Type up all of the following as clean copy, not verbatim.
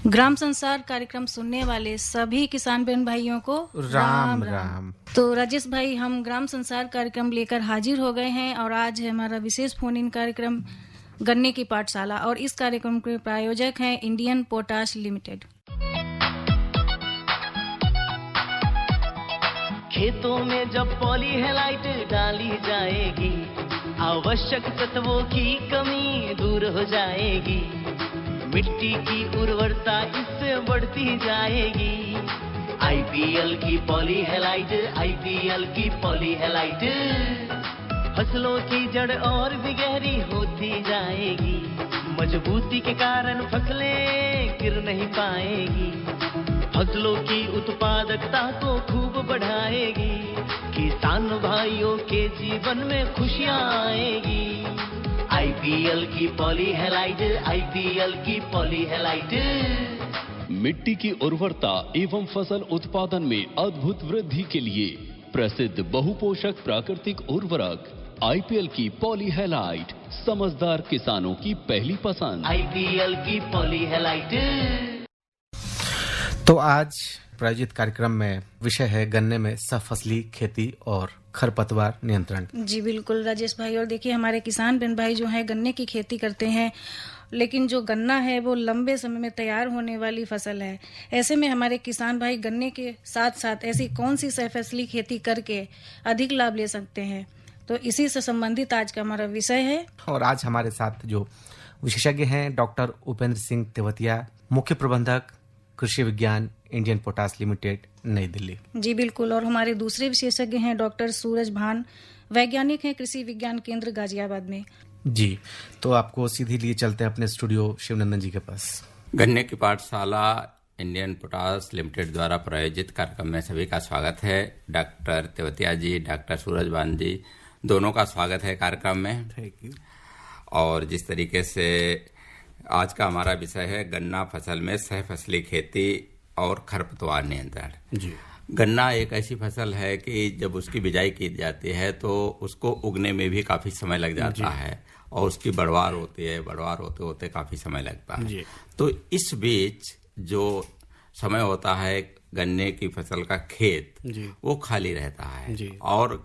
ग्राम संसार कार्यक्रम सुनने वाले सभी किसान बहन भाइयों को राम राम। तो राजेश भाई, हम ग्राम संसार कार्यक्रम लेकर हाजिर हो गए हैं और आज है हमारा विशेष फोन इन कार्यक्रम गन्ने की पाठशाला, और इस कार्यक्रम के प्रायोजक हैं इंडियन पोटाश लिमिटेड। खेतों में जब पॉलीहेलाइट डाली जाएगी, आवश्यक तत्वों की कमी दूर हो जाएगी, मिट्टी की उर्वरता इससे बढ़ती जाएगी। आईपीएल की पॉलीहेलाइट, आईपीएल की पॉलीहेलाइट फसलों की जड़ और भी गहरी होती जाएगी, मजबूती के कारण फसलें गिर नहीं पाएगी, फसलों की उत्पादकता को खूब बढ़ाएगी, किसान भाइयों के जीवन में खुशियां आएगी। आईपीएल की पॉलीहेलाइट, आईपीएल की पॉलीहेलाइट मिट्टी की उर्वरता एवं फसल उत्पादन में अद्भुत वृद्धि के लिए प्रसिद्ध बहुपोषक प्राकृतिक उर्वरक आईपीएल की पॉलीहेलाइट समझदार किसानों की पहली पसंद। आईपीएल की पॉलीहेलाइट। तो आज प्रायोजित कार्यक्रम में विषय है गन्ने में सफसली खेती और खरपतवार नियंत्रण। जी बिल्कुल राजेश भाई, और देखिए हमारे किसान बहन भाई जो हैं गन्ने की खेती करते हैं, लेकिन जो गन्ना है वो लंबे समय में तैयार होने वाली फसल है। ऐसे में हमारे किसान भाई गन्ने के साथ साथ ऐसी कौन सी सफसली खेती करके अधिक लाभ ले सकते हैं, तो इसी से संबंधित आज का हमारा विषय है। और आज हमारे साथ जो विशेषज्ञ हैं डॉक्टर उपेंद्र सिंह तेवतिया, मुख्य प्रबंधक कृषि विज्ञान इंडियन पोटाश लिमिटेड, नई दिल्ली। जी बिल्कुल, और हमारे दूसरे विशेषज्ञ हैं डॉक्टर सूरज भान, वैज्ञानिक हैं कृषि विज्ञान केंद्र गाजियाबाद में। जी, तो आपको सीधी लिए चलते हैं अपने स्टूडियो शिवनंदन जी के पास। गन्ने की पाठशाला इंडियन पोटाश लिमिटेड द्वारा प्रायोजित कार्यक्रम में सभी का स्वागत है। डॉक्टर तेवतिया जी, डॉक्टर सूरज भान जी, दोनों का स्वागत है कार्यक्रम में। Thank you. और जिस तरीके से आज का हमारा विषय है गन्ना फसल में सहफसली खेती और खरपतवार नियंत्रण। जी, गन्ना एक ऐसी फसल है कि जब उसकी बिजाई की जाती है तो उसको उगने में भी काफी समय लग जाता है और उसकी बढ़वार होती है, बढ़वार होते होते काफी समय लगता है। तो इस बीच जो समय होता है गन्ने की फसल का खेत वो खाली रहता है और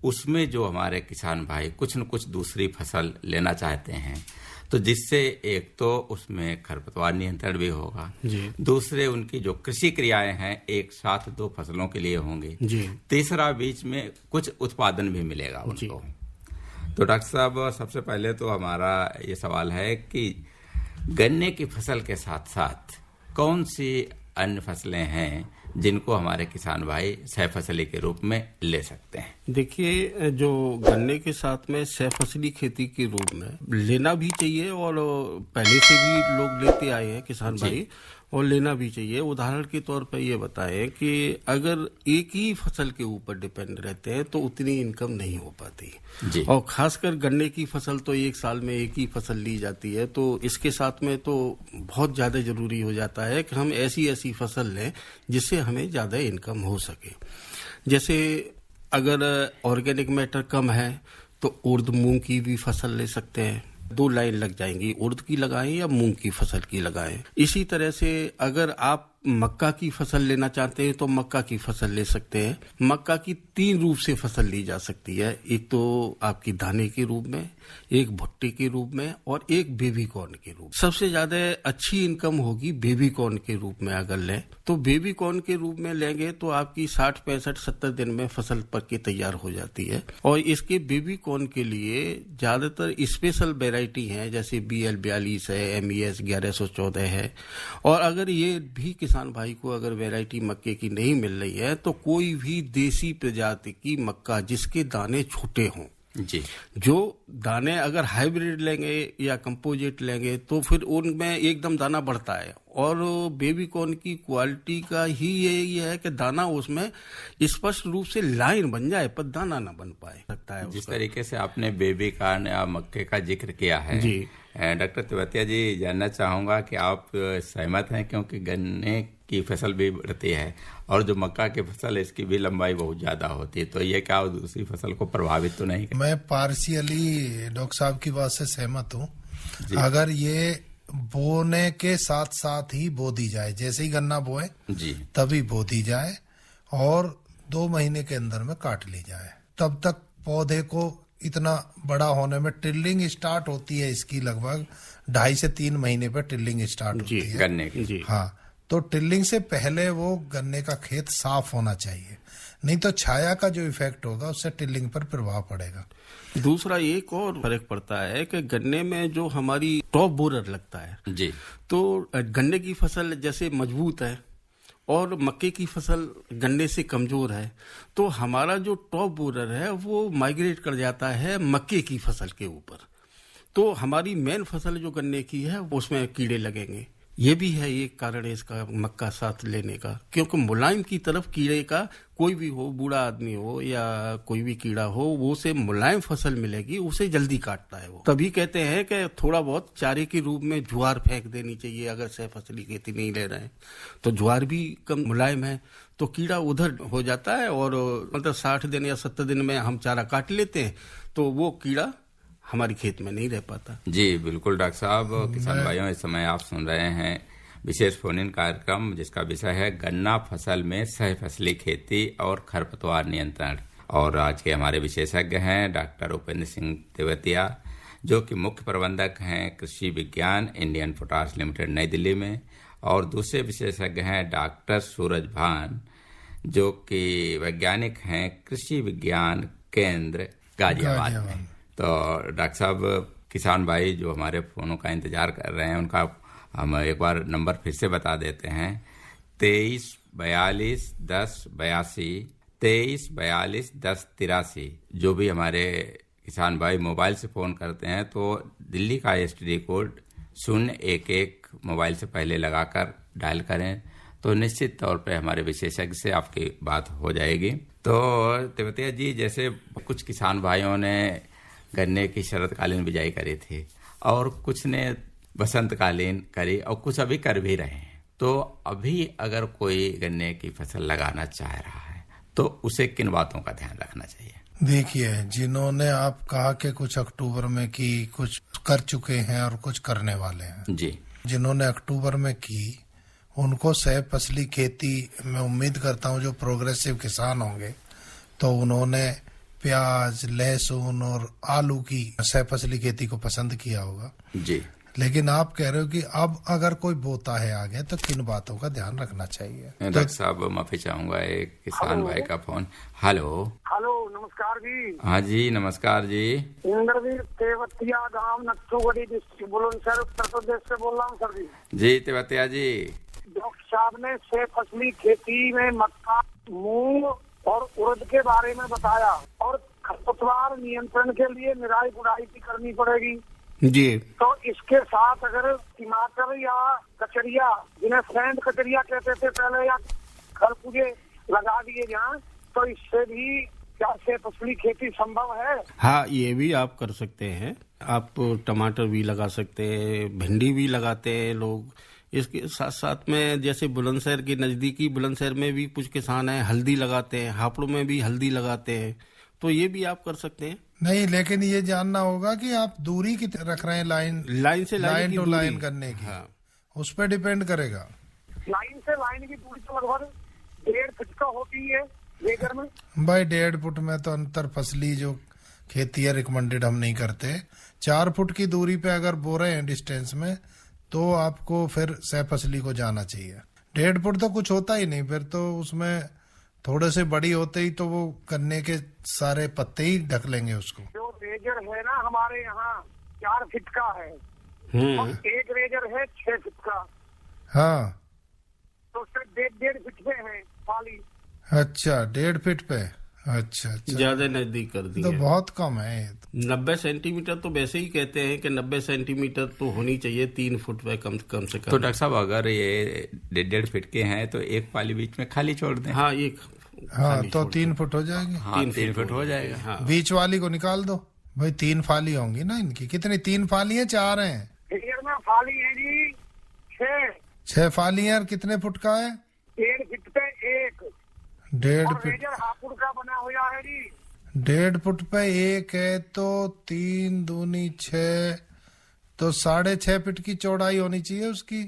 उसमें जो हमारे किसान भाई कुछ न कुछ दूसरी फसल लेना चाहते हैं, तो जिससे एक तो उसमें खरपतवार नियंत्रण भी होगा, दूसरे उनकी जो कृषि क्रियाएं हैं एक साथ दो फसलों के लिए होंगी, तीसरा बीच में कुछ उत्पादन भी मिलेगा उनको। तो डॉक्टर साहब, सबसे पहले तो हमारा ये सवाल है कि गन्ने की फसल के साथ साथ कौन सी अन्य फसलें हैं जिनको हमारे किसान भाई सहफसली के रूप में ले सकते हैं? देखिए, जो गन्ने के साथ में सहफसली खेती के रूप में लेना भी चाहिए और पहले से भी लोग लेते आए हैं किसान भाई, और लेना भी चाहिए। उदाहरण के तौर पर ये बताएं कि अगर एक ही फसल के ऊपर डिपेंड रहते हैं तो उतनी इनकम नहीं हो पाती, और खासकर गन्ने की फसल तो एक साल में एक ही फसल ली जाती है, तो इसके साथ में तो बहुत ज्यादा जरूरी हो जाता है कि हम ऐसी ऐसी फसल लें जिससे हमें ज्यादा इनकम हो सके। जैसे अगर ऑर्गेनिक मैटर कम है तो उर्द मूंग की भी फसल ले सकते हैं, 2 लाइन लग जाएंगी, उर्द की लगाएं या मूंग की फसल की लगाएं। इसी तरह से अगर आप मक्का की फसल लेना चाहते हैं तो मक्का की फसल ले सकते हैं। मक्का की 3 रूप से फसल ली जा सकती है, एक तो आपकी दाने के रूप में, एक भुट्टे के रूप में और एक बेबी कॉर्न के रूप। सबसे ज्यादा अच्छी इनकम होगी बेबी कॉर्न के रूप में अगर लें, तो बेबी कॉर्न के रूप में लेंगे तो आपकी 60, 65, 70 दिन में फसल पक के तैयार हो जाती है। और इसके बेबी कॉर्न के लिए ज्यादातर स्पेशल वेराइटी है, जैसे BL 42 है, MES 1114 है। और अगर ये भी किसान भाई को अगर वैरायटी मक्के की नहीं मिल रही है तो कोई भी देसी प्रजाति की मक्का जिसके दाने छोटे हों, जो दाने अगर हाइब्रिड लेंगे या कंपोजिट लेंगे तो फिर उनमें एकदम दाना बढ़ता है। और बेबी कॉर्न की क्वालिटी का ही यही है कि दाना उसमें स्पष्ट रूप से लाइन बन जाए पर दाना ना बन पाए सकता है। जिस तरीके से आपने बेबी कॉर्न या मक्के का जिक्र किया है, डॉक्टर तेवतिया जी, जानना चाहूंगा कि आप सहमत हैं, क्योंकि गन्ने की फसल भी बढ़ती है और जो मक्का की फसल है इसकी भी लंबाई बहुत ज्यादा होती है, तो ये क्या दूसरी फसल को प्रभावित तो नहीं? मैं पार्शियली डॉक्टर साहब की बात से सहमत हूँ। अगर ये बोने के साथ साथ ही बो दी जाए, जैसे ही गन्ना बोए जी तभी बो दी जाए और 2 महीने के अंदर में काट ली जाए। तब तक पौधे को इतना बड़ा होने में टिल्लिंग स्टार्ट होती है इसकी लगभग 2.5 से 3 महीने पर टिल्लिंग स्टार्ट होती है गन्ने की। जी हाँ, तो टिल्लिंग से पहले वो गन्ने का खेत साफ होना चाहिए, नहीं तो छाया का जो इफेक्ट होगा उससे टिल्लिंग पर प्रभाव पड़ेगा। दूसरा एक और फर्क पड़ता है कि गन्ने में जो हमारी टॉप बोरर लगता है जी तो गन्ने की फसल जैसे मजबूत है और मक्के की फसल गन्ने से कमजोर है, तो हमारा जो टॉप बोरर है वो माइग्रेट कर जाता है मक्के की फसल के ऊपर, तो हमारी मेन फसल जो गन्ने की है उसमें कीड़े लगेंगे। ये भी है एक कारण है इसका मक्का साथ लेने का, क्योंकि मुलायम की तरफ कीड़े का कोई भी हो, बूढ़ा आदमी हो या कोई भी कीड़ा हो, वो उसे मुलायम फसल मिलेगी, उसे जल्दी काटता है वो। तभी कहते हैं कि थोड़ा बहुत चारे के रूप में ज्वार फेंक देनी चाहिए अगर सह फसली खेती नहीं ले रहे हैं, तो ज्वार भी कम मुलायम है तो कीड़ा उधर हो जाता है और मतलब 60 दिन या 70 दिन में हम चारा काट लेते हैं तो वो कीड़ा हमारी खेत में नहीं रह पाता। जी बिल्कुल डॉक्टर साहब। किसान भाइयों, इस समय आप सुन रहे हैं विशेष फोन इन कार्यक्रम जिसका विषय है गन्ना फसल में सह फसली खेती और खरपतवार नियंत्रण, और आज के हमारे विशेषज्ञ हैं डॉक्टर उपेंद्र सिंह तेवतिया, जो कि मुख्य प्रबंधक हैं कृषि विज्ञान इंडियन पोटाश लिमिटेड नई दिल्ली में, और दूसरे विशेषज्ञ हैं डॉक्टर सूरज भान, जो कि वैज्ञानिक हैं कृषि विज्ञान केंद्र गाजियाबाद में। तो डॉक्टर साहब, किसान भाई जो हमारे फोनों का इंतजार कर रहे हैं उनका हम एक बार नंबर फिर से बता देते हैं, 23 42 10 82, 23 42 10 83। जो भी हमारे किसान भाई मोबाइल से फोन करते हैं तो दिल्ली का STD कोड 011 मोबाइल से पहले लगाकर डायल करें, तो निश्चित तौर पे हमारे विशेषज्ञ से आपकी बात हो जाएगी। तो तेवतिया जी, जैसे कुछ किसान भाइयों ने गन्ने की शरतकालीन बिजाई करी थी और कुछ ने बसंतकालीन करी और कुछ अभी कर भी रहे हैं, तो अभी अगर कोई गन्ने की फसल लगाना चाह रहा है तो उसे किन बातों का ध्यान रखना चाहिए? देखिए, जिन्होंने आप कहा कि कुछ अक्टूबर में की, कुछ कर चुके हैं और कुछ करने वाले हैं जी, जिन्होंने अक्टूबर में की उनको सह फसली खेती, मैं उम्मीद करता हूं जो प्रोग्रेसिव किसान होंगे तो उन्होंने प्याज, लहसुन और आलू की सह फसली खेती को पसंद किया होगा जी। लेकिन आप कह रहे हो कि अब अगर कोई बोता है आगे तो किन बातों का ध्यान रखना चाहिए? डॉक्टर साहब, माफी चाहूंगा, एक किसान भाई का फोन। हेलो हेलो, नमस्कार जी। हाँ जी, नमस्कार जी। इंद्रवीर तेवतिया, गांव नथुगढ़ी, डिस्ट्रिक्ट बुलंदशहर, उत्तर प्रदेश से बोल रहा हूँ सर जी। जी तेवतिया जी। डॉक्टर साहब ने सह फसली खेती में मक्का, मूंग और उड़द के बारे में बताया, और खरपतवार नियंत्रण के लिए निराई गुड़ाई भी करनी पड़ेगी जी। तो इसके साथ अगर टमाटर या कचरिया, जिन्हें सैंड कचरिया कहते थे पहले, या खरबूजे लगा दिए जाएं तो इससे भी क्या सह फसली खेती संभव है? हाँ, ये भी आप कर सकते हैं। आप टमाटर भी लगा सकते हैं, भिंडी भी लगाते हैं लोग। इसके साथ साथ में जैसे बुलंदशहर के नजदीकी बुलंदशहर में भी कुछ किसान हैं, हल्दी लगाते हैं, हापुड़ में भी हल्दी लगाते हैं, तो ये भी आप कर सकते हैं। नहीं, लेकिन ये जानना होगा कि आप दूरी की रख रहे हैं, लाइन से लाइन टू लाइन करने की। हाँ। उस पर डिपेंड करेगा। लाइन से लाइन की दूरी तो लगभग 1.5 फीट का होती है एकड़ में। भाई 1.5 फुट में तो अंतर फसली जो खेती है रिकमेंडेड हम नहीं करते। 4 फुट की दूरी पे अगर बो रहे हैं डिस्टेंस में तो आपको फिर सह फसली को जाना चाहिए। 1.5 फुट तो कुछ होता ही नहीं, फिर तो उसमें थोड़े से बड़ी होते ही तो वो गन्ने के सारे पत्ते ही ढक लेंगे उसको। जो रेजर है ना हमारे यहाँ 4 फीट का है और एक रेजर है 6 फीट का। हाँ, तो उससे 1.5 फीट पे है पाली। अच्छा, 1.5 फीट पे। अच्छा, ज्यादा नजदीक कर दिया तो बहुत कम है। 90 सेंटीमीटर तो वैसे ही कहते हैं कि 90 सेंटीमीटर तो होनी चाहिए 3 फुट पे कम से कम। तो डॉक्टर साहब, अगर ये 1.5 फीट के हैं तो एक पाली बीच में खाली छोड़ दें। हाँ, एक हाँ, तो 3 फुट हो जाएगी। हाँ, 3 फुट हो जाएगा। हाँ। बीच वाली को निकाल दो भाई। 3 फाली होंगी ना इनकी। कितनी, 3 फाली है 4 हैं? में फाली है जी 6 फाली है। और कितने फुट का है? 1.5 फीट पे एक। 1.5 फीट। रेजर हापुड़ का बना हुआ है जी। 1.5 फुट पे एक है तो 3 दूनी 6, तो 6.5 फीट की चौड़ाई होनी चाहिए उसकी।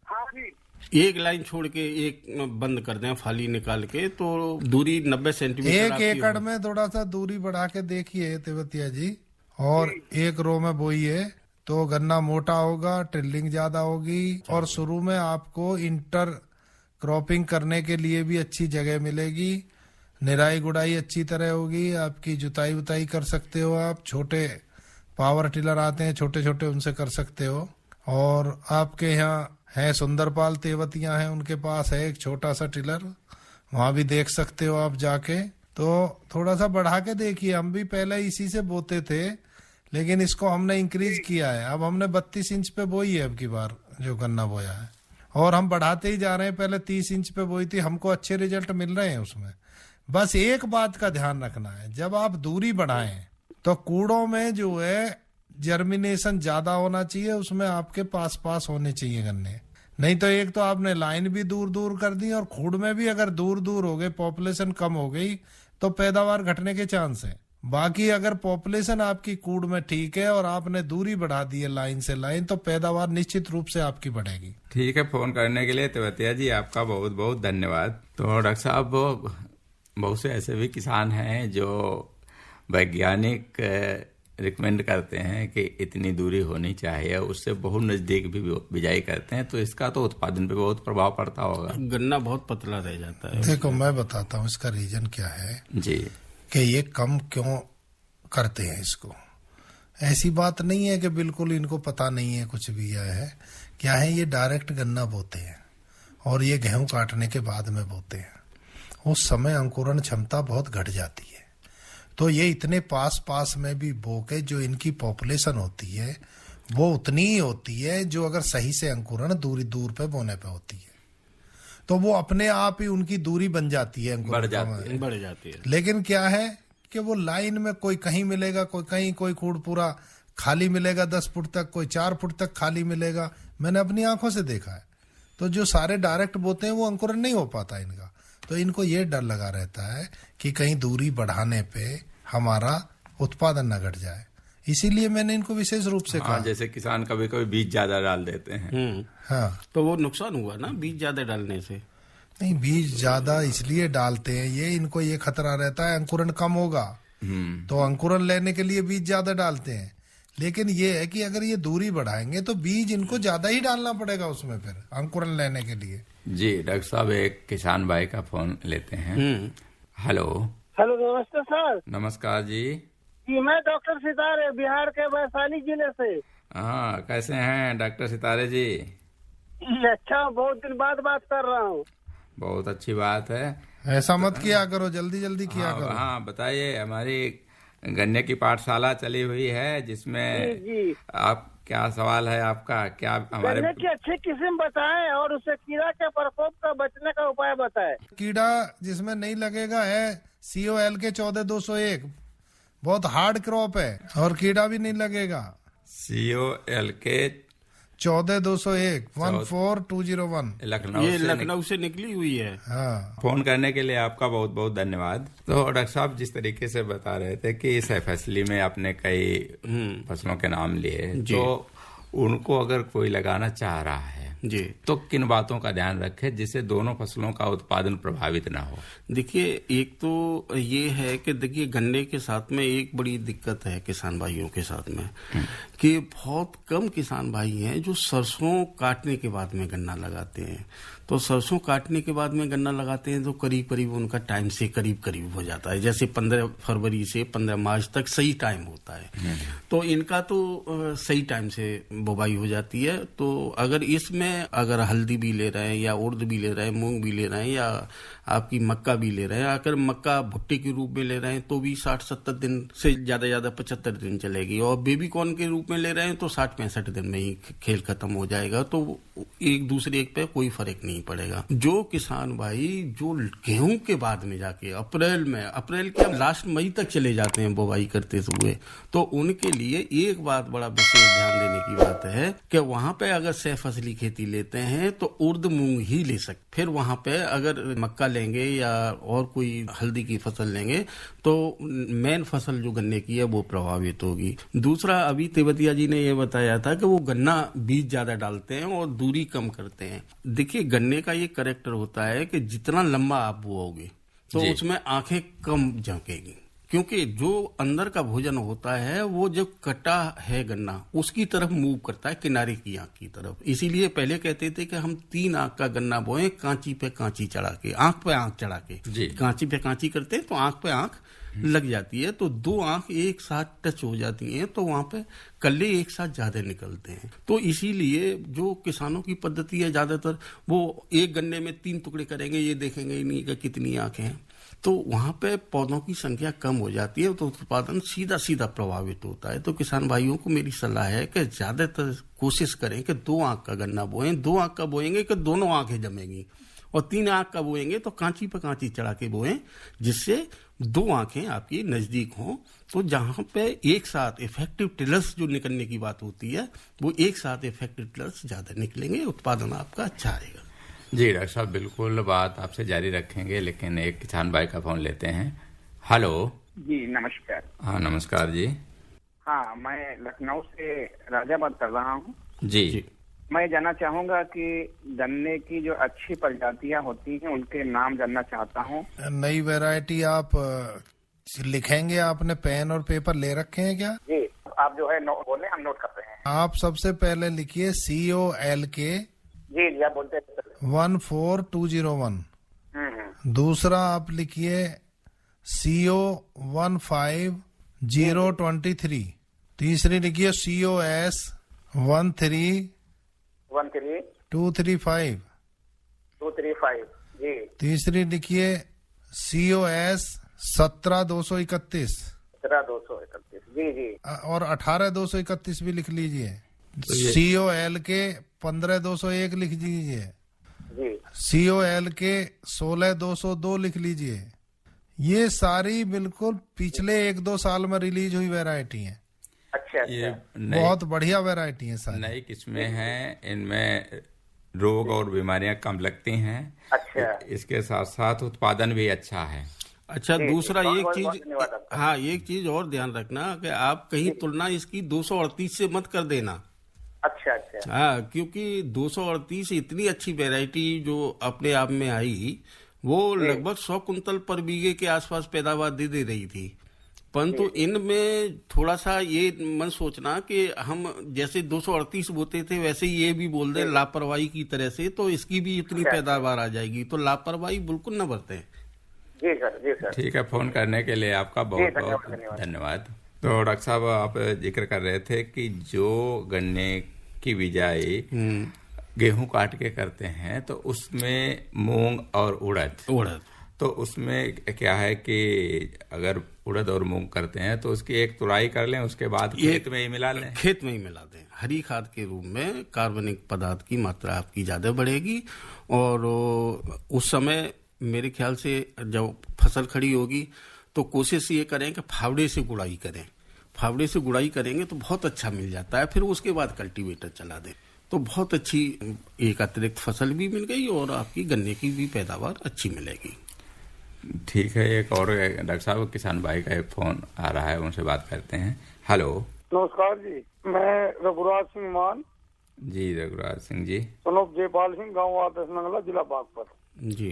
हाँ जी, एक लाइन छोड़ के एक बंद कर दें फाली निकाल के, तो दूरी 90 सेंटीमीटर। 1 एकड़ में थोड़ा सा दूरी बढ़ा के देखिए तिब्बतिया जी, और 1 रो में बोइए तो गन्ना मोटा होगा, टिल्लिंग ज्यादा होगी, और शुरू में आपको इंटर क्रॉपिंग करने के लिए भी अच्छी जगह मिलेगी, निराई गुड़ाई अच्छी तरह होगी, आपकी जुताई उताई कर सकते हो आप, छोटे पावर टिलर आते हैं छोटे छोटे, उनसे कर सकते हो। और आपके यहाँ है सुंदरपाल तेवतिया हैं, उनके पास है एक छोटा सा टिलर, वहां भी देख सकते हो आप जाके। तो थोड़ा सा बढ़ा के देखिए, हम भी पहले इसी से बोते थे, लेकिन इसको हमने इंक्रीज किया है, अब हमने 32 इंच पे बोई है अब की बार जो गन्ना बोया है, और हम बढ़ाते ही जा रहे हैं। पहले 30 इंच पे बोई थी, हमको अच्छे रिजल्ट मिल रहे हैं उसमें। बस एक बात का ध्यान रखना है, जब आप दूरी बढ़ाएं तो कूड़ों में जो है जर्मिनेशन ज्यादा होना चाहिए, उसमें आपके पास पास होने चाहिए गन्ने। नहीं तो एक तो आपने लाइन भी दूर दूर कर दी, और खूड़ में भी अगर दूर दूर हो गए, पॉपुलेशन कम हो गई, तो पैदावार घटने के चांस है। बाकी अगर पॉपुलेशन आपकी कूड़ में ठीक है और आपने दूरी बढ़ा दी है लाइन से लाइन, तो पैदावार निश्चित रूप से आपकी बढ़ेगी। ठीक है, फोन करने के लिए तेवतिया जी आपका बहुत बहुत धन्यवाद। तो डॉक्टर साहब, बहुत से ऐसे भी किसान हैं जो वैज्ञानिक रिकमेंड करते हैं कि इतनी दूरी होनी चाहिए, उससे बहुत नजदीक भी बिजाई करते हैं, तो इसका तो उत्पादन पे बहुत प्रभाव पड़ता होगा। गन्ना बहुत पतला रह जाता है। देखो मैं बताता हूँ इसका रीजन क्या है जी, कि ये कम क्यों करते हैं इसको। ऐसी बात नहीं है कि बिल्कुल इनको पता नहीं है कुछ भी। यह है क्या है, ये डायरेक्ट गन्ना बोते हैं और ये गेहूं काटने के बाद में बोते हैं, उस समय अंकुरण क्षमता बहुत घट जाती है। तो ये इतने पास पास में भी बो के जो इनकी पॉपुलेशन होती है वो उतनी ही होती है जो अगर सही से अंकुरण दूरी दूर पे बोने पे होती है, तो वो अपने आप ही उनकी दूरी बन जाती है, बढ़ जाती है। लेकिन क्या है कि वो लाइन में कोई कहीं मिलेगा, कोई कहीं, कोई कूड़ पूरा खाली मिलेगा 10 फुट तक, कोई 4 फुट तक खाली मिलेगा। मैंने अपनी आंखों से देखा है। तो जो सारे डायरेक्ट बोते हैं वो अंकुरण नहीं हो पाता इनका। तो इनको ये डर लगा रहता है कि कहीं दूरी बढ़ाने पे हमारा उत्पादन न घट जाए, इसीलिए मैंने इनको विशेष रूप से कहा। जैसे किसान कभी कभी बीज ज्यादा डाल देते हैं। हाँ, तो वो नुकसान हुआ ना बीज ज्यादा डालने से। नहीं, बीज ज्यादा इसलिए डालते हैं ये, इनको ये खतरा रहता है अंकुरण कम होगा, तो अंकुरण लेने के लिए बीज ज्यादा डालते हैं। लेकिन ये है कि अगर ये दूरी बढ़ाएंगे तो बीज इनको ज्यादा ही डालना पड़ेगा उसमें फिर अंकुरण लेने के लिए। जी डॉक्टर साहब, एक किसान भाई का फोन लेते हैं। हेलो। हेलो, नमस्ते सर। नमस्कार जी। जी मैं डॉक्टर सितारे, बिहार के वैशाली जिले से। हाँ, कैसे हैं डॉक्टर सितारे जी? अच्छा, बहुत दिन बाद बात कर रहा हूँ। बहुत अच्छी बात है। ऐसा मत किया करो, जल्दी जल्दी किया करो। हाँ बताइए, हमारी गन्ने की पाठशाला चली हुई है जिसमें जी। आप क्या सवाल है आपका? क्या हमारे गन्ने की अच्छी किस्म बताएं और उससे कीड़ा के प्रकोप का बचने का उपाय बताएं। कीड़ा जिसमें नहीं लगेगा है COL के 14201, बहुत हार्ड क्रॉप है और कीड़ा भी नहीं लगेगा। COL के 14201 14201 लखनऊ से निकली हुई है। हाँ, फोन करने के लिए आपका बहुत बहुत धन्यवाद। तो डॉक्टर साहब, जिस तरीके से बता रहे थे कि इस फैसले में आपने कई फसलों के नाम लिए, तो उनको अगर कोई लगाना चाह रहा है जी, तो किन बातों का ध्यान रखे जिससे दोनों फसलों का उत्पादन प्रभावित ना हो? देखिए, एक तो ये है कि देखिए गन्ने के साथ में एक बड़ी दिक्कत है किसान भाइयों के साथ में कि बहुत कम किसान भाई हैं जो सरसों काटने के बाद में गन्ना लगाते हैं। तो सरसों काटने के बाद में गन्ना लगाते हैं तो करीब करीब उनका टाइम से करीब हो जाता है, जैसे 15 फरवरी से 15 मार्च तक सही टाइम होता है। तो इनका तो सही टाइम से बुवाई हो जाती है। तो अगर इसमें अगर हल्दी भी ले रहे हैं या उर्द भी ले रहे हैं, मूंग भी ले रहे हैं या आपकी मक्का भी ले रहे हैं, अगर मक्का भुट्टे के रूप में ले रहे हैं तो भी 60-70 दिन से ज्यादा 75 दिन चलेगी, और बेबी कॉर्न के रूप में ले रहे हैं तो 60-65 दिन में ही खेल खत्म हो जाएगा। तो एक दूसरे पे कोई फर्क नहीं पड़ेगा। जो किसान भाई जो गेहूं के बाद में जाके अप्रैल के लास्ट मई तक चले जाते हैं बुवाई करते हुए, तो उनके लिए एक बात बड़ा विशेष ध्यान देने की बात है कि वहां पे अगर सह फसली खेती लेते हैं तो उर्द मूंग ही ले सकते। फिर वहां पे अगर मक्का लेंगे या और कोई हल्दी की फसल लेंगे तो मेन फसल जो गन्ने की है वो प्रभावित होगी। दूसरा, अभी तेवतिया जी ने ये बताया था कि वो गन्ना बीज ज्यादा डालते हैं और दूरी कम करते हैं। देखिए, गन्ने का ये कैरेक्टर होता है कि जितना लंबा आप बोओगे तो उसमें आंखें कम झंकेगी, क्योंकि जो अंदर का भोजन होता है वो जब कटा है गन्ना उसकी तरफ मूव करता है, किनारे की आंख की तरफ। इसीलिए पहले कहते थे कि हम 3 आंख का गन्ना बोए, कांची पे कांची चढ़ा के, आंख पे आंख चढ़ा के। कांची पे कांची करते हैं तो आंख पे आंख लग जाती है, तो 2 आंख एक साथ टच हो जाती हैं, तो वहां पे कल्ले एक साथ ज्यादा निकलते हैं। तो इसीलिए जो किसानों की पद्धति है, ज्यादातर वो एक गन्ने में 3 टुकड़े करेंगे, ये देखेंगे ही नहीं कि कितनी आंखें हैं, तो वहां पे पौधों की संख्या कम हो जाती है, तो उत्पादन सीधा सीधा प्रभावित होता है। तो किसान भाइयों को मेरी सलाह है कि ज्यादातर कोशिश करें कि 2 आंख का गन्ना बोएं। 2 आंख का बोएंगे कि दोनों आंखें जमेंगी, और 3 आंख का बोएंगे तो कांची पे कांची चढ़ा के बोएं, जिससे 2 आंखें आपकी नजदीक हों। तो जहां पे एक साथ इफेक्टिव टिलर्स जो निकलने की बात होती है, वो एक साथ इफेक्टिव टिलर्स ज्यादा निकलेंगे, उत्पादन आपका अच्छा आएगा। जी डॉक्टर साहब, बिल्कुल बात आपसे जारी रखेंगे, लेकिन एक किसान भाई का फोन लेते हैं। हेलो जी, नमस्कार। हाँ, नमस्कार जी। हाँ, मैं लखनऊ से राजा बात कर रहा हूँ जी। मैं जानना चाहूंगा कि गन्ने की जो अच्छी प्रजातियां होती हैं उनके नाम जानना चाहता हूँ। नई वैरायटी आप लिखेंगे? आपने पेन और पेपर ले रखे हैं क्या? जी, आप जो है बोले, हम नोट कर रहे हैं। आप सबसे पहले लिखिए COLK जी, आप बोलते हैं 14201। दूसरा आप लिखिए CO 15023। तीसरी लिखिए COS 13235। जी। तीसरी लिखिए COS 17231। 17231। जी जी। और 18231 भी लिख लीजिए। COLK 15201 लिख लीजिए जी। COLK 16202 लिख लीजिए। ये सारी बिल्कुल पिछले 1-2 साल में रिलीज हुई वैरायटी हैं। अच्छा। ये बहुत बढ़िया वैरायटी है सारी। नई किस्में हैं, इनमें रोग और बीमारियां कम लगती हैं। अच्छा। इसके साथ साथ उत्पादन भी अच्छा है। अच्छा, दूसरा एक चीज और ध्यान रखना कि आप कहीं तुलना इसकी 238 से मत कर देना। अच्छा। हाँ, क्योंकि 238 इतनी अच्छी वैरायटी जो अपने आप में आई, वो लगभग 100 कुंतल पर बीघे के आसपास पैदावार दे रही थी। परंतु इनमें थोड़ा सा ये मन सोचना कि हम जैसे 238 बोते थे वैसे ये भी बोल दें लापरवाही की तरह से, तो इसकी भी इतनी पैदावार आ जाएगी। तो लापरवाही बिल्कुल न बरतें। जी सर। ठीक है, फोन करने के लिए आपका बहुत बहुत धन्यवाद। तो डॉक्टर साहब, आप जिक्र कर रहे थे कि जो गन्ने की बिजाई गेहूं काट के करते हैं तो उसमें मूंग और उड़द, तो उसमें क्या है कि अगर उड़द और मूंग करते हैं तो उसकी एक तुड़ाई कर लें, उसके बाद खेत में ही मिला लें। खेत में ही मिला दें। हरी खाद के रूप में कार्बनिक पदार्थ की मात्रा आपकी ज्यादा बढ़ेगी, और उस समय मेरे ख्याल से जब फसल खड़ी होगी तो कोशिश ये करें कि फावड़े से गुड़ाई करें। फावड़े से गुड़ाई करेंगे तो बहुत अच्छा मिल जाता है। फिर उसके बाद कल्टीवेटर चला दें तो बहुत अच्छी एक अतिरिक्त फसल भी मिल गई और आपकी गन्ने की भी पैदावार अच्छी मिलेगी। ठीक है, एक और डॉक्टर साहब, किसान भाई का एक फोन आ रहा है, उनसे बात करते हैं। हेलो, नमस्कार जी, मैं रघुराज सिंह मान। जी रघुराज सिंह जी। सनोप जयपाल सिंह, गाँव आदर्श नंगला, जिला बागपत जी।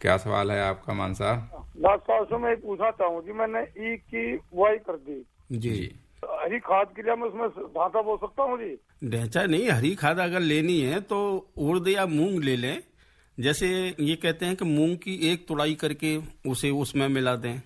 क्या सवाल है आपका मान साहब? डॉक्टर साहब से मैं पूछना चाहूँ जी, मैंने ई की बुआई कर दी जी। हरी खाद के लिए मैं उसमें ढांचा बो सकता हूँ जी? ढांचा नहीं, हरी खाद अगर लेनी है तो उड़द या मूंग ले लें। जैसे ये कहते हैं कि मूंग की एक तुड़ाई करके उसे उसमें मिला दें।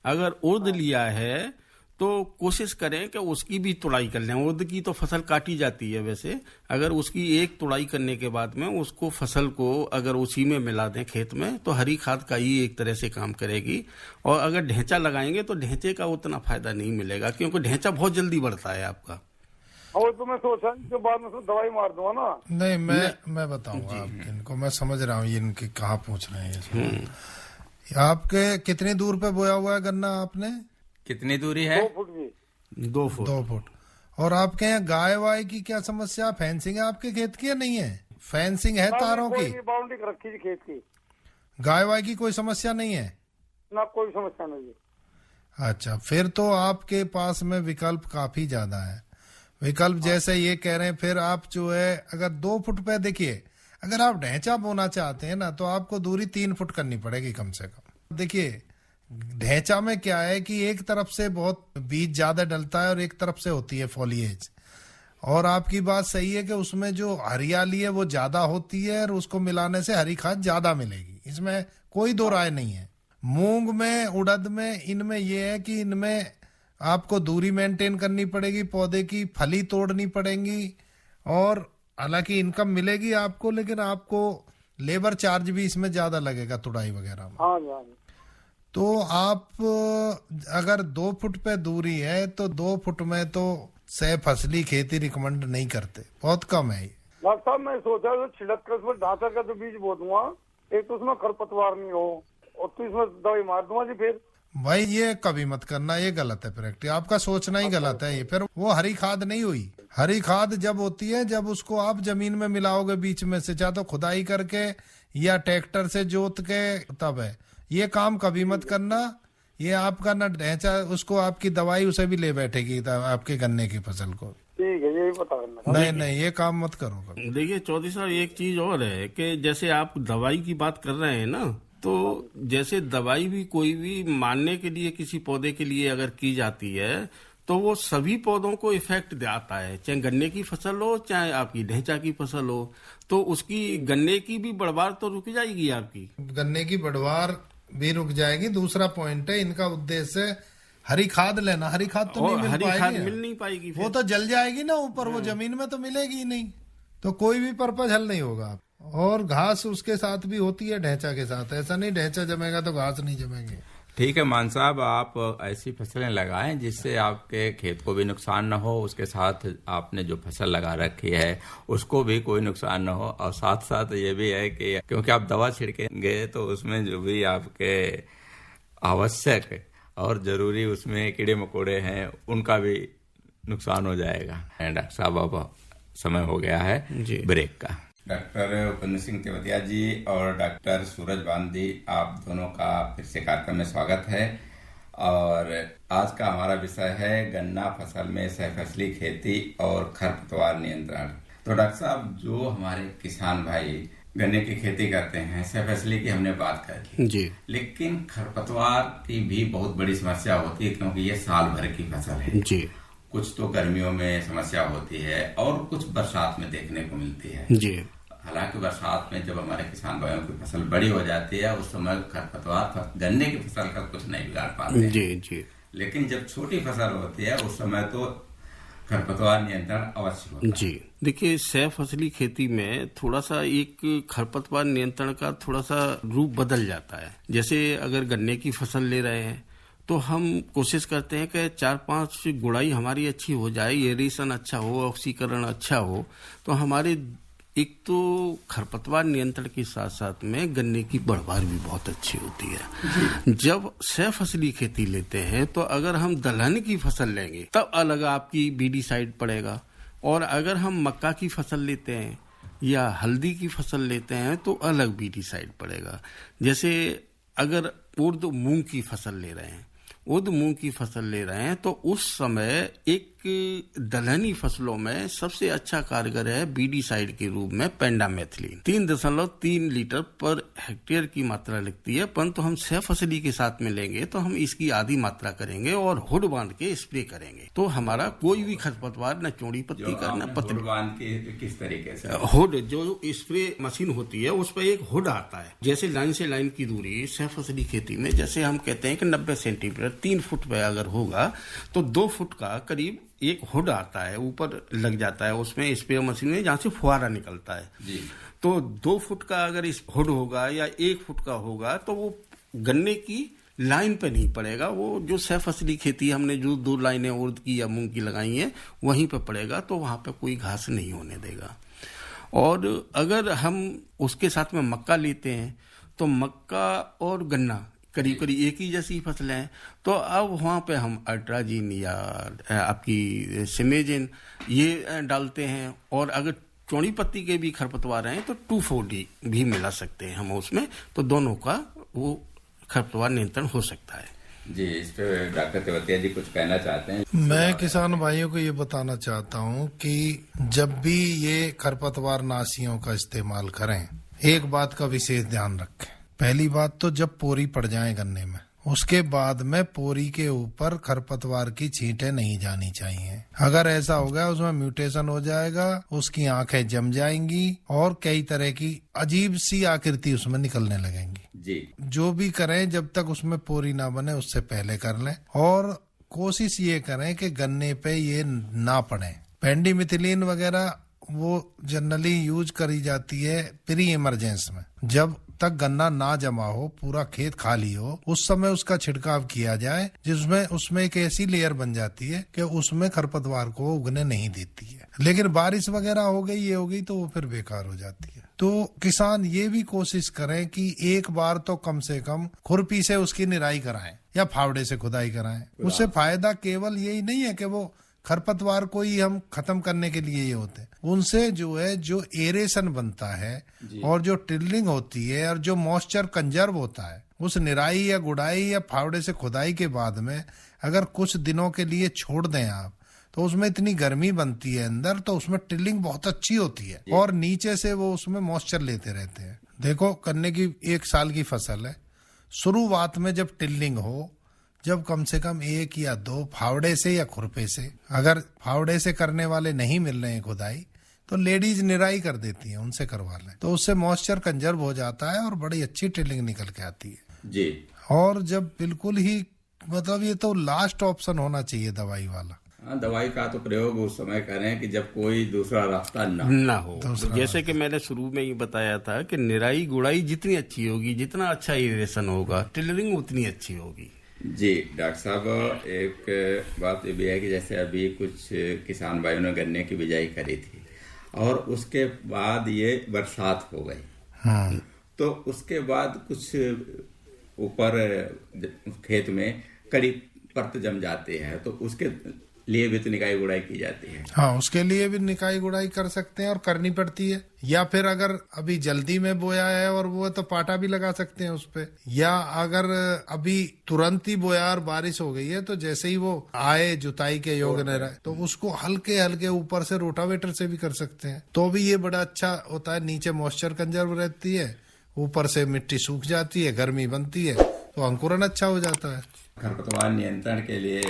अगर उड़द लिया है तो कोशिश करें कि उसकी भी तुड़ाई कर लें। उड़द की तो फसल काटी जाती है वैसे, अगर उसकी एक तुड़ाई करने के बाद में उसको फसल को अगर उसी में मिला दें खेत में, तो हरी खाद का ही एक तरह से काम करेगी। और अगर ढेंचा लगाएंगे तो ढेंचे का उतना फायदा नहीं मिलेगा, क्योंकि ढेंचा बहुत जल्दी बढ़ता है आपका। और तो मैं सोचा के बाद में दवाई मार दूंगा ना। नहीं, मैं बताऊंगा आपको, इनको मैं समझ रहा हूँ ये इनकी कहाँ पूछ रहे हैं। आपके कितनी दूर पे बोया हुआ है गन्ना आपने? कितनी दूरी है? 2 फुट जी। 2 फुट। 2 फुट। और आपके यहाँ गाय वाय की क्या समस्या? फेंसिंग है आपके खेत की या नहीं है? फेंसिंग है तारों की? बाउंड्री रखी थी खेत की। गाय वाय की कोई समस्या नहीं है? ना कोई समस्या नहीं है। अच्छा, फिर तो आपके पास में विकल्प काफी ज्यादा है। विकल्प जैसे ये कह रहे हैं, फिर आप जो है अगर 2 फुट पे देखिए, अगर आप ढैंचा बोना चाहते हैं ना तो आपको दूरी 3 फुट करनी पड़ेगी कम से कम। देखिए ढैंचा में क्या है कि एक तरफ से बहुत बीज ज्यादा डलता है और एक तरफ से होती है फॉलिएज, और आपकी बात सही है कि उसमें जो हरियाली है वो ज्यादा होती है और उसको मिलाने से हरी खाद ज्यादा मिलेगी, इसमें कोई दो राय नहीं है। मूंग में, उड़द में, इनमें ये है कि इनमें आपको दूरी मेंटेन करनी पड़ेगी, पौधे की फली तोड़नी पड़ेगी, और हालांकि इनकम मिलेगी आपको, लेकिन आपको लेबर चार्ज भी इसमें ज्यादा लगेगा तुड़ाई वगैरह में। हाँ जी, हाँ जी। तो आप अगर 2 फुट पे दूरी है तो 2 फुट में तो सह फसली खेती रिकमेंड नहीं करते, बहुत कम है ये। डॉक्टर साहब मैं सोचा तो छिड़क कर उसमें ढांचा का तो बीज बो दूंगा, एक तो उसमें खरपतवार नहीं हो, और तो इसमें दवाई मार दूंगा जी। फिर भाई ये कभी मत करना, ये गलत है प्रैक्टिस, आपका सोचना ही गलत है ये। फिर वो हरी खाद नहीं हुई। हरी खाद जब होती है जब उसको आप जमीन में मिलाओगे बीच में से, चाहे तो खुदाई करके या ट्रैक्टर से जोत के, तब है। ये काम कभी मत करना, ये आपका ना ढैंचा, उसको आपकी दवाई उसे भी ले बैठेगी आपके गन्ने की फसल को। ठीक है, यही बता रहा। नहीं ये काम मत करो कभी। देखिए चौधरी साहब, एक चीज और है कि जैसे आप दवाई की बात कर रहे हैं ना, तो जैसे दवाई भी कोई भी मारने के लिए किसी पौधे के लिए अगर की जाती है तो वो सभी पौधों को इफेक्ट आता है, चाहे गन्ने की फसल हो चाहे आपकी ढैंचा की फसल हो, तो उसकी गन्ने की भी बढ़वार तो रुक जाएगी आपकी। गन्ने की बढ़वार भी रुक जाएगी। दूसरा पॉइंट है, इनका उद्देश्य हरी खाद लेना, हरी खाद तो नहीं मिल नहीं पाएगी, वो तो जल जाएगी ना ऊपर, वो जमीन में तो मिलेगी ही नहीं, तो कोई भी पर्पज हल नहीं होगा। और घास उसके साथ भी होती है ढैंचा के साथ, ऐसा नहीं ढैंचा जमेगा तो घास नहीं जमेगी। ठीक है मान साहब, आप ऐसी फसलें लगाएं जिससे आपके खेत को भी नुकसान न हो, उसके साथ आपने जो फसल लगा रखी है उसको भी कोई नुकसान न हो, और साथ साथ ये भी है कि क्योंकि आप दवा छिड़केंगे तो उसमें जो भी आपके आवश्यक और जरूरी उसमें कीड़े मकोड़े हैं उनका भी नुकसान हो जाएगा। डॉक्टर साहब अब समय हो गया है ब्रेक का। डॉक्टर उपेंद्र सिंह तेवतिया जी और डॉक्टर सूरज बांदी, आप दोनों का फिर से कार्यक्रम में स्वागत है। और आज का हमारा विषय है गन्ना फसल में सहफसली खेती और खरपतवार नियंत्रण। तो डॉक्टर साहब, जो हमारे किसान भाई गन्ने की खेती करते हैं, सहफसली की हमने बात कर ली, लेकिन खरपतवार की भी बहुत बड़ी समस्या होती है क्योंकि ये साल भर की फसल है जी। कुछ तो गर्मियों में समस्या होती है और कुछ बरसात में देखने को मिलती है जी। हालांकि बरसात में जब हमारे किसान भाइयों की फसल बड़ी हो जाती है उस समय खरपतवार गन्ने की फसल का कुछ नहीं बिगाड़ पाते हैं जी। लेकिन जब छोटी फसल होती है उस समय तो खरपतवार नियंत्रण अवश्य होता है जी। देखिए सह फसली खेती में थोड़ा सा एक खरपतवार नियंत्रण का थोड़ा सा रूप बदल जाता है। जैसे अगर गन्ने की फसल ले रहे हैं तो हम कोशिश करते हैं कि 4-5 गुड़ाई हमारी अच्छी हो जाए, एरेशन अच्छा हो, ऑक्सीकरण अच्छा हो, तो हमारे एक तो खरपतवार नियंत्रण के साथ साथ में गन्ने की बढ़वार भी बहुत अच्छी होती है। जब सह फसली खेती लेते हैं तो अगर हम दलहन की फसल लेंगे तब अलग आपकी बीडी साइड पड़ेगा, और अगर हम मक्का की फसल लेते हैं या हल्दी की फसल लेते हैं तो अलग बीडी साइड पड़ेगा। जैसे अगर उर्द मूंग की फसल ले रहे हैं, उर्द मूंग की फसल ले रहे हैं तो उस समय एक दलहनी फसलों में सबसे अच्छा कारगर है बीडी साइड के रूप में पेंडामेथिलीन। 3.3 लीटर पर हेक्टेयर की मात्रा लगती है, परंतु हम सह फसली के साथ में लेंगे तो हम इसकी आधी मात्रा करेंगे और हुड बांध के स्प्रे करेंगे, तो हमारा कोई भी खरपतवार न चौड़ी पत्ती का न पतली बांध के किस तरीके से हुड, जो स्प्रे मशीन होती है उस पर एक हुड आता है। जैसे लाइन से लाइन की दूरी सह फसली खेती में जैसे हम कहते हैं कि 90 सेंटीमीटर 3 फुट पे अगर होगा तो 2 फुट का करीब एक हुड आता है, ऊपर लग जाता है उसमें स्प्रे मशीन में, जहाँ से फुहारा निकलता है जी। तो 2 फुट का अगर इस हुड होगा या 1 फुट का होगा तो वो गन्ने की लाइन पे नहीं पड़ेगा, वो जो सह फसली खेती हमने जो 2 लाइनें उर्द की या मूंग की लगाई हैं वहीं पे पड़ेगा, तो वहां पे कोई घास नहीं होने देगा। और अगर हम उसके साथ में मक्का लेते हैं तो मक्का और गन्ना करीब करीब एक ही जैसी फसलें हैं, तो अब वहाँ पे हम अल्ट्राजीन या आपकी सिमेजिन ये डालते हैं। और अगर चौड़ी पत्ती के भी खरपतवार हैं तो 2,4-D भी मिला सकते हैं हम उसमें, तो दोनों का वो खरपतवार नियंत्रण हो सकता है। जी, इस पे डॉक्टर तेवतिया जी कुछ कहना चाहते हैं? मैं किसान भाइयों को ये बताना चाहता हूँ कि जब भी ये खरपतवार नाशियों का इस्तेमाल करें, एक बात का विशेष ध्यान रखें। पहली बात तो जब पोरी पड़ जाए गन्ने में, उसके बाद में पोरी के ऊपर खरपतवार की छींटें नहीं जानी चाहिए। अगर ऐसा हो गया उसमें म्यूटेशन हो जाएगा, उसकी आंखें जम जाएंगी और कई तरह की अजीब सी आकृति उसमें निकलने लगेंगी। जी, जो भी करें जब तक उसमें पोरी ना बने उससे पहले कर लें, और कोशिश ये करें कि गन्ने पे ये ना पड़े। पेंडिमिथिलीन वगैरह वो जनरली यूज करी जाती है प्री इमरजेंस में, जब तक गन्ना ना जमा हो, पूरा खेत खाली हो, उस समय उसका छिड़काव किया जाए, जिसमें उसमें एक ऐसी लेयर बन जाती है कि उसमें खरपतवार को उगने नहीं देती है। लेकिन बारिश वगैरह हो गई, ये हो गई, तो वो फिर बेकार हो जाती है। तो किसान ये भी कोशिश करें कि एक बार तो कम से कम खुरपी से उसकी निराई कराएं या फावड़े से खुदाई कराएं। उससे फायदा केवल यही नहीं है कि वो खरपतवार को ही हम खत्म करने के लिए ये होते हैं, उनसे जो है जो एरेशन बनता है और जो टिल्लिंग होती है और जो मॉइस्चर कंजर्व होता है, उस निराई या गुड़ाई या फावड़े से खुदाई के बाद में अगर कुछ दिनों के लिए छोड़ दें आप, तो उसमें इतनी गर्मी बनती है अंदर, तो उसमें टिल्लिंग बहुत अच्छी होती है और नीचे से वो उसमें मॉइस्चर लेते रहते हैं। देखो, गन्ने की 1 साल की फसल है, शुरुआत में जब टिल्लिंग हो, जब कम से कम 1 या 2 फावड़े से या खुरपे से, अगर फावड़े से करने वाले नहीं मिल रहे हैं खुदाई, तो लेडीज निराई कर देती हैं, उनसे करवा लें, तो उससे मॉइस्चर कंजर्व हो जाता है और बड़ी अच्छी टिल्लिंग निकल के आती है। जी, और जब बिल्कुल ही मतलब ये तो लास्ट ऑप्शन होना चाहिए दवाई वाला। दवाई का तो प्रयोग उस समय करें कि जब कोई दूसरा रास्ता ना हो। जैसे कि मैंने शुरू में ही बताया था कि निराई गुड़ाई जितनी अच्छी होगी, जितना अच्छा इरेशन होगा, टिलरिंग उतनी अच्छी होगी। जी डॉक्टर साहब, एक बात ये भी है कि जैसे अभी कुछ किसान भाइयों ने गन्ने की बिजाई करी थी और उसके बाद ये बरसात हो गई, तो उसके बाद कुछ ऊपर खेत में कड़ी परत जम जाती है, तो उसके लिए भी तो निकाई गुड़ाई की जाती है। हाँ, उसके लिए भी निकाई गुड़ाई कर सकते हैं और करनी पड़ती है। या फिर अगर अभी जल्दी में बोया है और वो तो पाटा भी लगा सकते हैं उस पे, या अगर अभी तुरंत ही बोया और बारिश हो गई है तो जैसे ही वो आए जुताई के योग न रहे, तो उसको हल्के हल्के ऊपर से रोटावेटर से भी कर सकते हैं, तो भी ये बड़ा अच्छा होता है। नीचे मॉइस्चर कंजर्व रहती है, ऊपर से मिट्टी सूख जाती है, गर्मी बनती है, तो अंकुरन अच्छा हो जाता है। खरपतवार नियंत्रण के लिए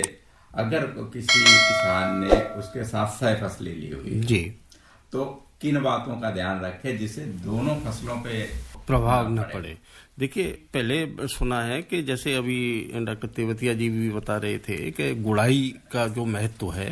अगर किसी किसान ने उसके साथ सह फसलें ली हुई जी, तो किन बातों का ध्यान रखे जिससे दोनों फसलों पे प्रभाव न पड़े? देखिए, पहले सुना है कि जैसे अभी डॉक्टर तेवतिया जी भी बता रहे थे कि गुड़ाई का जो महत्व है,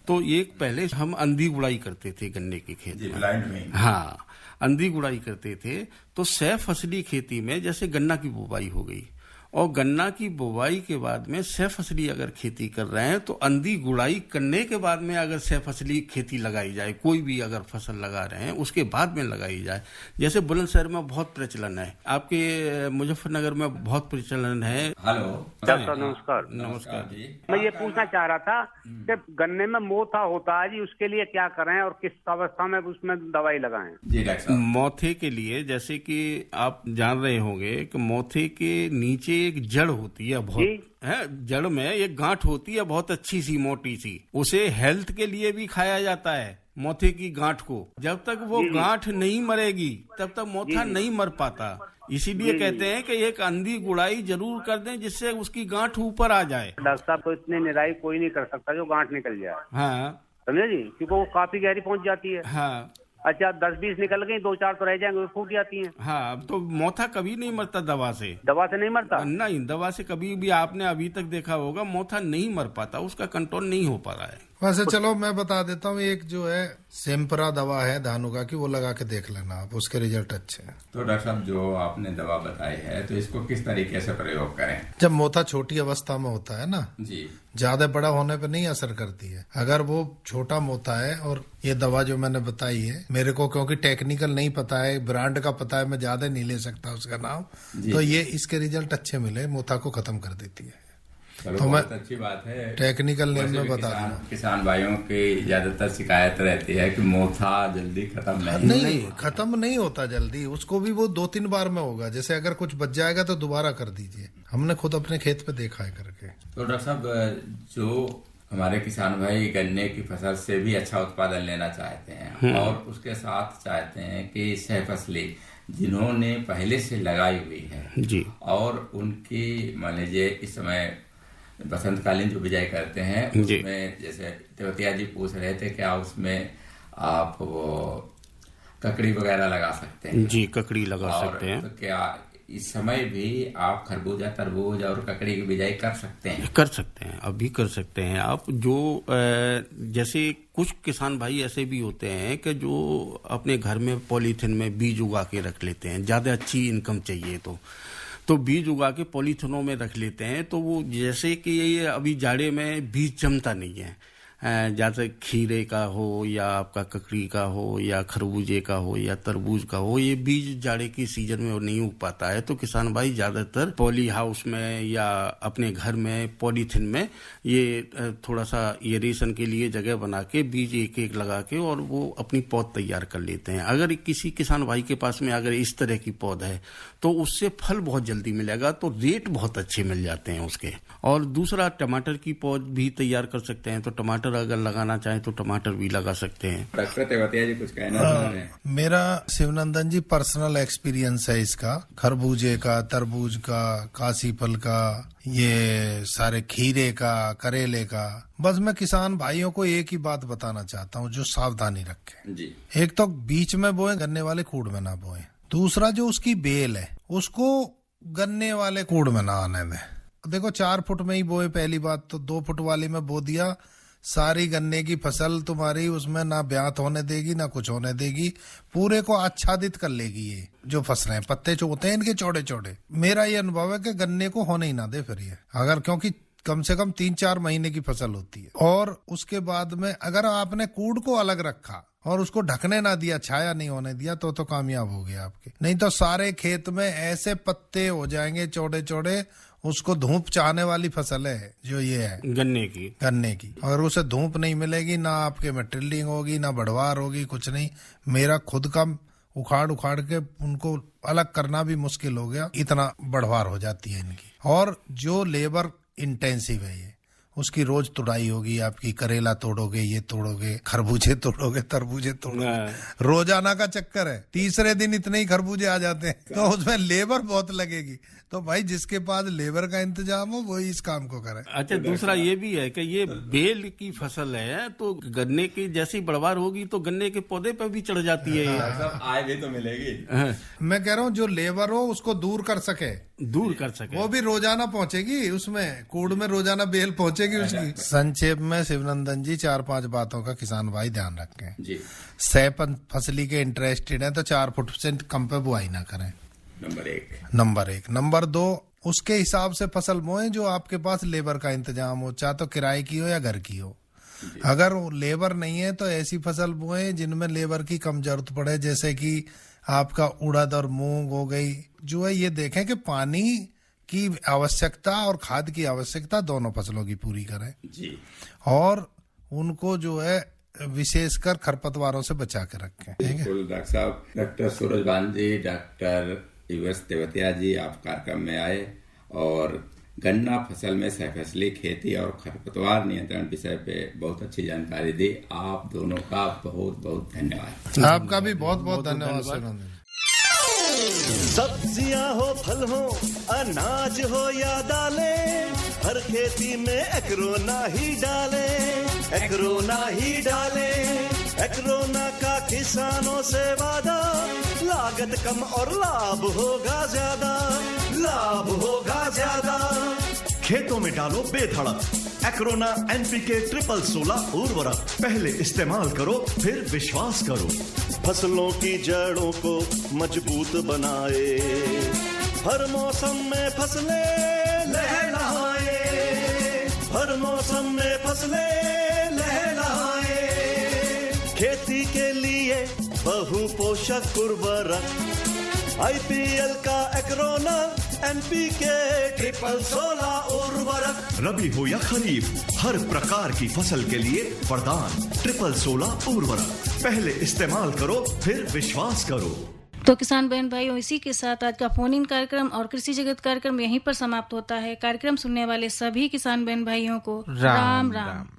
तो एक पहले हम अंधी गुड़ाई करते थे गन्ने के खेत में। हाँ, अंधी गुड़ाई करते थे। तो सह फसली खेती में जैसे गन्ना की बुवाई हो गई, और गन्ना की बुवाई के बाद में सह फसली अगर खेती कर रहे हैं, तो अंधी गुड़ाई करने के बाद में अगर सह फसली खेती लगाई जाए, कोई भी अगर फसल लगा रहे हैं उसके बाद में लगाई जाए। जैसे बुलंदशहर में बहुत प्रचलन है, आपके मुजफ्फरनगर में बहुत प्रचलन है। हेलो डॉक्टर, नमस्कार। नमस्कार जी। मैं ये पूछना चाह रहा था कि गन्ने में मोथा होता है जी, उसके लिए क्या करें और किस अवस्था में उसमें दवाई लगाएं? जी डॉक्टर साहब, मोथे के लिए जैसे कि आप जान रहे होंगे कि मोथे के नीचे एक जड़ होती है, बहुत है, जड़ में एक गांठ होती है बहुत अच्छी सी मोटी सी, उसे हेल्थ के लिए भी खाया जाता है मोथे की गांठ को। जब तक वो गांठ नहीं मरेगी तब तक मोथा नहीं मर पाता। इसीलिए कहते हैं कि एक अंधी गुड़ाई जरूर कर दें जिससे उसकी गांठ ऊपर आ जाए। डॉक्टर साहब, तो इतनी निराई कोई नहीं कर सकता जो गांठ निकल जाए। हाँ, समझे जी, क्योंकि वो काफी गहरी पहुंच जाती है। हाँ, अच्छा, 10-20 निकल गई, 2-4 तो रह जाएंगे, वो फूट जाती हैं। हाँ, तो मोथा कभी नहीं मरता दवा से। दवा से नहीं मरता? नहीं, दवा से कभी भी आपने अभी तक देखा होगा मोथा नहीं मर पाता, उसका कंट्रोल नहीं हो पा रहा है। वैसे चलो मैं बता देता हूँ, एक जो है सेम्परा दवा है धानुका की, वो लगा के देख लेना आप, उसके रिजल्ट अच्छे हैं। तो डॉक्टर साहब, जो आपने दवा बताई है तो इसको किस तरीके से प्रयोग करें? जब मोथा छोटी अवस्था में होता है ना जी, ज्यादा बड़ा होने पे नहीं असर करती है। अगर वो छोटा मोथा है, और ये दवा जो मैंने बताई है, मेरे को क्योंकि टेक्निकल नहीं पता है, ब्रांड का पता है, मैं ज्यादा नहीं ले सकता उसका नाम, तो ये इसके रिजल्ट अच्छे मिले, मोथा को खत्म कर देती है। चलो तो बहुत अच्छी बात है। टेक्निकल नेम वैसे में भी बता दूंगा। किसान भाइयों की ज्यादातर शिकायत रहती है कि मोथा जल्दी खत्म नहीं, खत्म नहीं होता जल्दी, उसको भी वो 2-3 बार में होगा। जैसे अगर कुछ बच जाएगा तो दोबारा कर दीजिए, हमने खुद अपने खेत पे देखा है करके। तो डॉक्टर साहब, जो हमारे किसान भाई गन्ने की फसल से भी अच्छा उत्पादन लेना चाहते हैं और उसके साथ चाहते हैं कि सह फसली जिन्होंने पहले से लगाई हुई है जी, और उनकी मान लीजिए इस समय बसंतकालीन जो बिजाई करते हैं उसमें जैसे तेवतिया जी पूछ रहे थे क्या उसमें आप वो ककड़ी वगैरह लगा सकते हैं? जी, ककड़ी लगा सकते हैं। तो क्या इस समय भी आप खरबूजा, तरबूज और ककड़ी की बिजाई कर सकते हैं? कर सकते हैं, अभी कर सकते हैं आप। जो जैसे कुछ किसान भाई ऐसे भी होते हैं कि जो अपने घर में पॉलीथिन में बीज उगा के रख लेते हैं, ज्यादा अच्छी इनकम चाहिए तो बीज उगा के पॉलीथिनों में रख लेते हैं। तो वो जैसे कि ये अभी जाड़े में बीज जमता नहीं है, जैसे खीरे का हो या आपका ककड़ी का हो या खरबूजे का हो या तरबूज का हो, ये बीज जाड़े की सीजन में नहीं उग पाता है। तो किसान भाई ज्यादातर पॉली हाउस में या अपने घर में पॉलीथिन में ये थोड़ा सा एरेशन के लिए जगह बना के बीज एक एक लगा के और वो अपनी पौध तैयार कर लेते हैं। अगर किसी किसान भाई के पास में अगर इस तरह की पौध है तो उससे फल बहुत जल्दी मिलेगा, तो रेट बहुत अच्छे मिल जाते हैं उसके। और दूसरा, टमाटर की पौध भी तैयार कर सकते हैं, तो टमाटर अगर लगाना चाहें तो टमाटर भी लगा सकते हैं। डॉक्टर तेवतिया जी कुछ कहना चाह रहे हैं? मेरा शिवनंदन जी पर्सनल एक्सपीरियंस है इसका, खरबूजे का, तरबूज का, काशी फल का, ये सारे खीरे का, करेले का। बस मैं किसान भाइयों को एक ही बात बताना चाहता हूँ जो सावधानी रखें जी। एक तो बीच में बोए, गन्ने वाले कूड़ में ना बोए। दूसरा, जो उसकी बेल है उसको गन्ने वाले कूड़ में ना आने दें। देखो 4 फुट में ही बोए, पहली बात तो 2 फुट वाली में बो दिया, सारी गन्ने की फसल तुम्हारी उसमें ना ब्यात होने देगी ना कुछ होने देगी, पूरे को आच्छादित कर लेगी। ये जो फसलें पत्ते जो होते हैं इनके चौड़े चौड़े, मेरा ये अनुभव है कि गन्ने को होने ही ना दे फिर ये, अगर क्योंकि कम से कम 3-4 महीने की फसल होती है। और उसके बाद में अगर आपने कूड़ को अलग रखा और उसको ढकने ना दिया, छाया नहीं होने दिया, तो कामयाब हो गया आपके। नहीं तो सारे खेत में ऐसे पत्ते हो जाएंगे चौड़े चौड़े, उसको धूप चाहने वाली फसल है जो ये है गन्ने की। अगर उसे धूप नहीं मिलेगी, ना आपके में टिल्डिंग होगी, ना बढ़वार होगी, कुछ नहीं। मेरा खुद का उखाड़ के उनको अलग करना भी मुश्किल हो गया, इतना बढ़वार हो जाती है इनकी। और जो लेबर इंटेंसिव है ये, उसकी रोज तुड़ाई होगी आपकी, करेला तोड़ोगे, ये तोड़ोगे, खरबूजे तोड़ोगे, तरबूजे तोड़ोगे, रोजाना का चक्कर है। तीसरे दिन इतने ही खरबूजे आ जाते हैं, तो उसमें लेबर बहुत लगेगी। तो भाई जिसके पास लेबर का इंतजाम हो वही इस काम को करे। अच्छा, दूसरा ये भी है कि ये बेल की फसल है, तो गन्ने की जैसी बढ़वार होगी तो गन्ने के पौधे पर भी चढ़ जाती है। आय भी तो मिलेगी। मैं कह रहा हूँ जो लेबर हो उसको दूर कर सके, वो भी रोजाना पहुंचेगी, उसमें कूड़ में रोजाना बेल पहुंचेगी उसकी। संक्षेप में शिवनंदन जी 4-5 बातों का किसान भाई ध्यान रखें जी। सह फसली के इंटरेस्टेड है तो 4 फुट से कम पे बुआई ना करें, नंबर एक। नंबर 2, उसके हिसाब से फसल बोएं जो आपके पास लेबर का इंतजाम हो, चाहे तो किराए की हो या घर की हो। अगर लेबर नहीं है तो ऐसी फसल बोएं जिनमें लेबर की कम जरूरत पड़े, जैसे कि आपका उड़द और मूंग हो गई। जो है ये देखें कि पानी की आवश्यकता और खाद की आवश्यकता दोनों फसलों की पूरी करें जी। और उनको जो है विशेषकर खरपतवारों से बचा के रखें। बिल्कुल डॉक्टर साहब, डॉक्टर सूरजभान जी, डॉक्टर यूएस तेवतिया जी आप कार्यक्रम में आए और गन्ना फसल में सहफसली खेती और खरपतवार नियंत्रण विषय पे बहुत अच्छी जानकारी दी। आप दोनों का बहुत बहुत धन्यवाद। आपका भी बहुत बहुत धन्यवाद। सब्जियां हो, फल हो, अनाज हो या दालें, हर खेती में एग्रोना ही डाले, एग्रोना ही डाले। एग्रोना का किसानों से वादा, लागत कम और लाभ होगा ज्यादा, लाभ होगा ज्यादा। खेतों में डालो बेधड़क एग्रोना NPK 16 उर्वरक, पहले इस्तेमाल करो फिर विश्वास करो। फसलों की जड़ों को मजबूत बनाए, हर मौसम में फसलें लहलहाए, हर मौसम में फसलें लहलहाए। खेती के लिए बहु पोषक उर्वरक IPL का एग्रोना NPK 16 उर्वरक। रबी हो या खरीफ, हर प्रकार की फसल के लिए वरदान 16 उर्वरक। पहले इस्तेमाल करो, फिर विश्वास करो। तो किसान बहन भाइयों, इसी के साथ आज का फोन इन कार्यक्रम और कृषि जगत कार्यक्रम यहीं पर समाप्त होता है। कार्यक्रम सुनने वाले सभी किसान बहन भाइयों को राम राम।